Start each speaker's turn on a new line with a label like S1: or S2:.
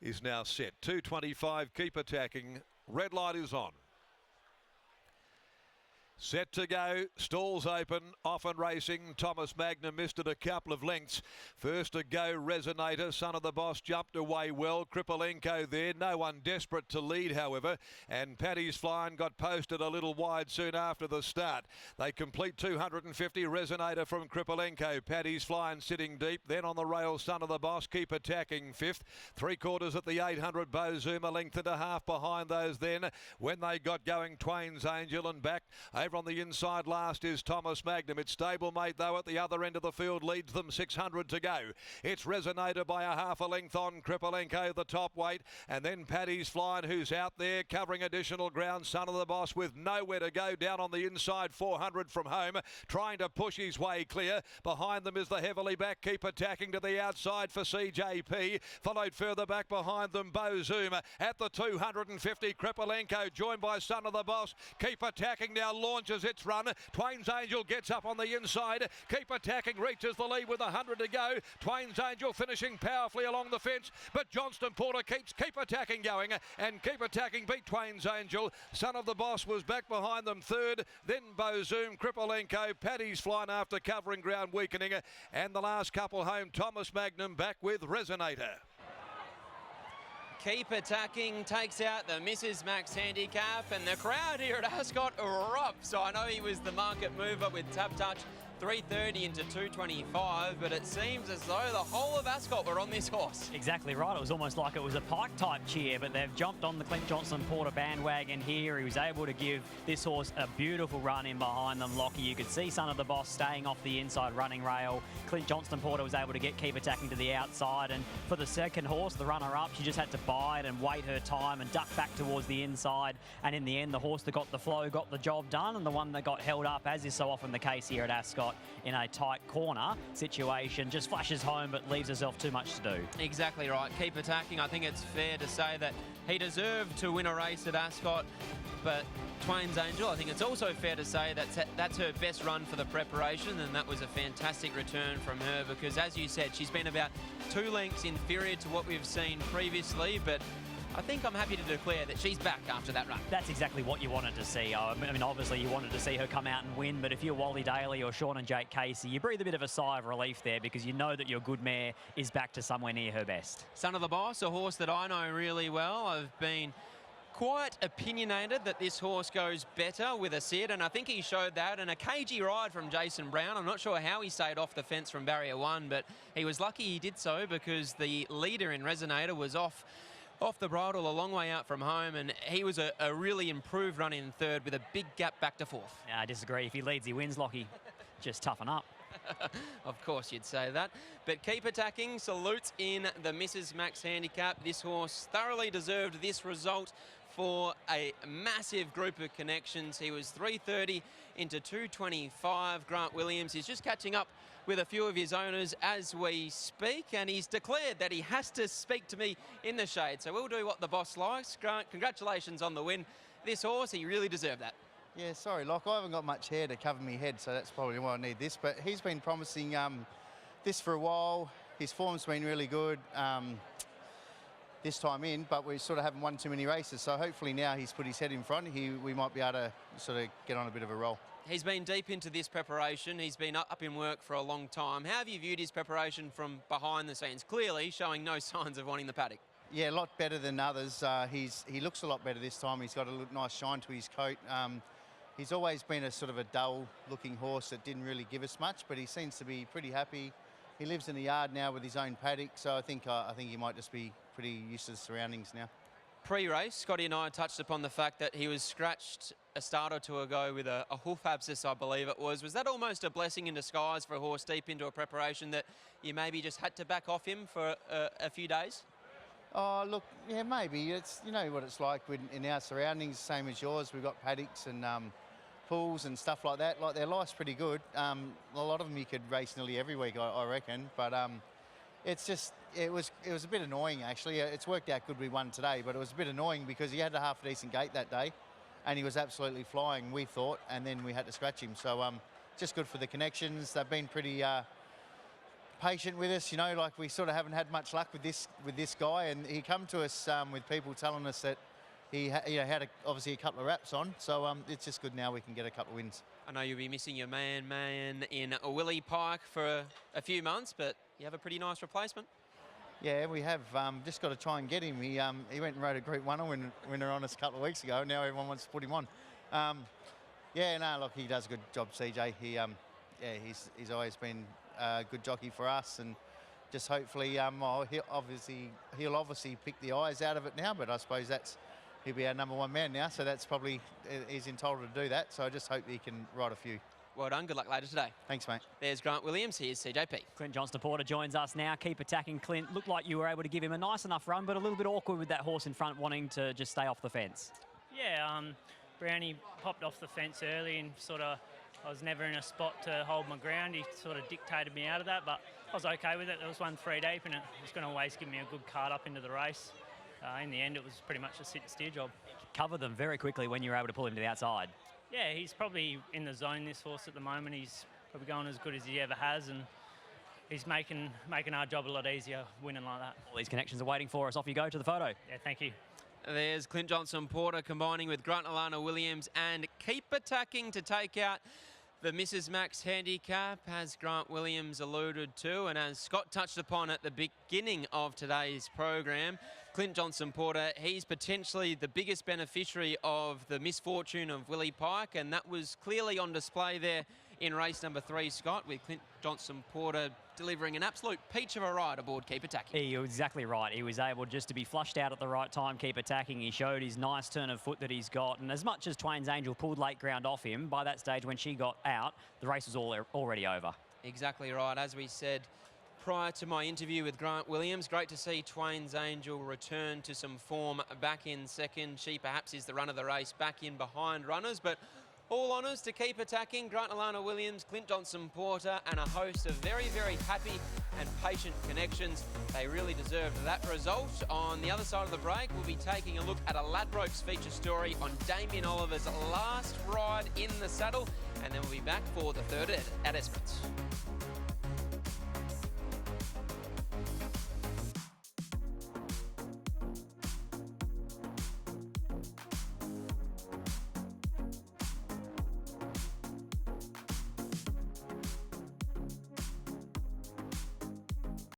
S1: is now set. 2:25, keep attacking. Red light is on. Set to go, stalls open, off and racing. Thomas Magnum missed it a couple of lengths. First to go, Resonator, Son of the Boss jumped away well. Kripolenko there, no one desperate to lead, however. And Paddy's Flying got posted a little wide soon after the start. They complete 250, Resonator from Kripolenko. Paddy's Flying sitting deep, then on the rail, Son of the Boss, keep attacking fifth. 3/4 at the 800, Bo Zoom, a length and a half behind those then. When they got going, Twain's Angel and back. Over on the inside last is Thomas Magnum. It's stablemate though at the other end of the field, leads them 600 to go. It's Resonator by a half a length on Kripolenko, the top weight, and then Paddy's Flying, who's out there covering additional ground. Son of the Boss with nowhere to go down on the inside, 400 from home, trying to push his way clear. Behind them is the heavily back, keep attacking to the outside for CJP, followed further back behind them Bo Zoom at the 250. Kripolenko joined by Son of the Boss, keep attacking now, launches its run. Twain's Angel gets up on the inside. Keep attacking, reaches the lead with 100 to go. Twain's Angel finishing powerfully along the fence, but Johnston Porter keeps keep attacking going, and keep attacking beat Twain's Angel. Son of the Boss was back behind them third, then Bo Zoom, Kripolenko, Paddy's Flying after covering ground weakening, and the last couple home, Thomas Magnum back with Resonator.
S2: Keep Attacking takes out the Mrs. Max handicap, and the crowd here at Ascot erupts. So I know he was the market mover with Tap Touch, 330 into 225, but it seems as though the whole of Ascot were on this horse.
S3: Exactly right. It was almost like it was a Pike type cheer, but they've jumped on the Clint Johnston Porter bandwagon here. He was able to give this horse a beautiful run in behind them, Lockie. You could see Son of the Boss staying off the inside running rail. Clint Johnston Porter was able to get Keep Attacking to the outside, and for the second horse, the runner-up, she just had to bide and wait her time and duck back towards the inside, and in the end, the horse that got the flow got the job done, and the one that got held up, as is so often the case here at Ascot, in a tight corner situation, just flashes home but leaves herself too much to do.
S2: Exactly right. Keep Attacking. I think it's fair to say that he deserved to win a race at Ascot, but Twain's Angel, I think it's also fair to say that's her best run for the preparation, and that was a fantastic return from her because, as you said, she's been about 2 lengths inferior to what we've seen previously, but I think I'm happy to declare that she's back after that run.
S3: That's exactly what you wanted to see. I mean, obviously you wanted to see her come out and win, but if you're Wally Daly or Sean and Jake Casey, you breathe a bit of a sigh of relief there because you know that your good mare is back to somewhere near her best.
S2: Son of the Boss, a horse that I know really well. I've been quite opinionated that this horse goes better with a sit, and I think he showed that, and a cagey ride from Jason Brown. I'm not sure how he stayed off the fence from barrier 1, but he was lucky he did so because the leader in Resonator was off the bridle a long way out from home, and he was a really improved run in third with a big gap back to fourth.
S3: Yeah, I disagree. If he leads, he wins, Lockie. Just toughen up.
S2: Of course you'd say that. But Keep Attacking salutes in the Mrs. Max handicap. This horse thoroughly deserved this result for a massive group of connections. He was 330 into 225. Grant Williams is just catching up with a few of his owners as we speak, and he's declared that he has to speak to me in the shade. So we'll do what the boss likes. Grant, congratulations on the win. This horse, he really deserved that.
S4: Yeah, sorry, Locke, I haven't got much hair to cover my head, so that's probably why I need this. But he's been promising this for a while. His form's been really good this time in, but we sort of haven't won too many races. So hopefully now he's put his head in front, we might be able to sort of get on a bit of a roll.
S2: He's been deep into this preparation. He's been up in work for a long time. How have you viewed his preparation from behind the scenes? Clearly showing no signs of wanting the paddock.
S4: Yeah, a lot better than others. He looks a lot better this time. He's got a nice shine to his coat. He's always been a sort of a dull-looking horse that didn't really give us much, but he seems to be pretty happy. He lives in the yard now with his own paddock, so I think he might just be pretty used to the surroundings now.
S2: Pre-race, Scotty and I touched upon the fact that he was scratched a start or two ago with a hoof abscess, I believe it was. Was that almost a blessing in disguise for a horse deep into a preparation that you maybe just had to back off him for a few days?
S4: Oh, look, yeah, maybe. It's, you know what it's like in our surroundings, same as yours. We've got paddocks and pools and stuff like that. Like, their life's pretty good. A lot of them you could race nearly every week, I reckon. But it's just, it was a bit annoying, actually. It's worked out good we won today, but it was a bit annoying because he had a half decent gait that day and he was absolutely flying, we thought, and then we had to scratch him. So just good for the connections. They've been pretty patient with us, you know, like we sort of haven't had much luck with this guy, and he come to us with people telling us that he had obviously a couple of wraps on, so it's just good now we can get a couple of wins.
S2: I know you'll be missing your man in Willie Pike for a few months, but you have a pretty nice replacement.
S4: Yeah, we have just got to try and get him. He went and rode a Group 1 winner on us a couple of weeks ago, and now everyone wants to put him on. Yeah, no, look, he does a good job, CJ. He's always been a good jockey for us, and just hopefully, he'll obviously pick the eyes out of it now, but I suppose he'll be our #1 man now, so that's probably, he's entitled to do that, so I just hope he can ride a few.
S2: Well done. Good luck later today.
S4: Thanks, mate.
S2: There's Grant Williams. Here's CJP.
S3: Clint Johnston-Porter joins us now. Keep attacking, Clint. Looked like you were able to give him a nice enough run, but a little bit awkward with that horse in front wanting to just stay off the fence.
S5: Yeah, Brownie popped off the fence early and I was never in a spot to hold my ground. He sort of dictated me out of that, but I was okay with it. There was 1 3 deep, and it was going to always give me a good card up into the race. In the end, it was pretty much a sit and steer job.
S3: Cover them very quickly when you were able to pull him to the outside.
S5: Yeah, he's probably in the zone, this horse, at the moment. He's probably going as good as he ever has, and he's making our job a lot easier winning like that.
S3: All these connections are waiting for us. Off you go to the photo.
S5: Yeah, thank you.
S2: There's Clint Johnston-Porter combining with Grant Alana Williams and keep attacking to take out the Mrs. Max handicap, as Grant Williams alluded to, and as Scott touched upon at the beginning of today's program, Clint Johnston-Porter, he's potentially the biggest beneficiary of the misfortune of Willie Pike, and that was clearly on display there in race number 3, Scott, with Clint Johnston-Porter delivering an absolute peach of a ride aboard Keep Attacking.
S3: You're exactly right. He was able just to be flushed out at the right time, Keep Attacking. He showed his nice turn of foot that he's got, and as much as Twain's Angel pulled late ground off him, by that stage when she got out, the race was already over.
S2: Exactly right. As we said prior to my interview with Grant Williams, great to see Twain's Angel return to some form back in second. She perhaps is the run of the race back in behind runners, but all honours to Keep Attacking, Grant Alana Williams, Clint Johnston-Porter, and a host of very, very happy and patient connections. They really deserved that result. On the other side of the break, we'll be taking a look at a Ladbrokes feature story on Damien Oliver's last ride in the saddle, and then we'll be back for the third at Ascot.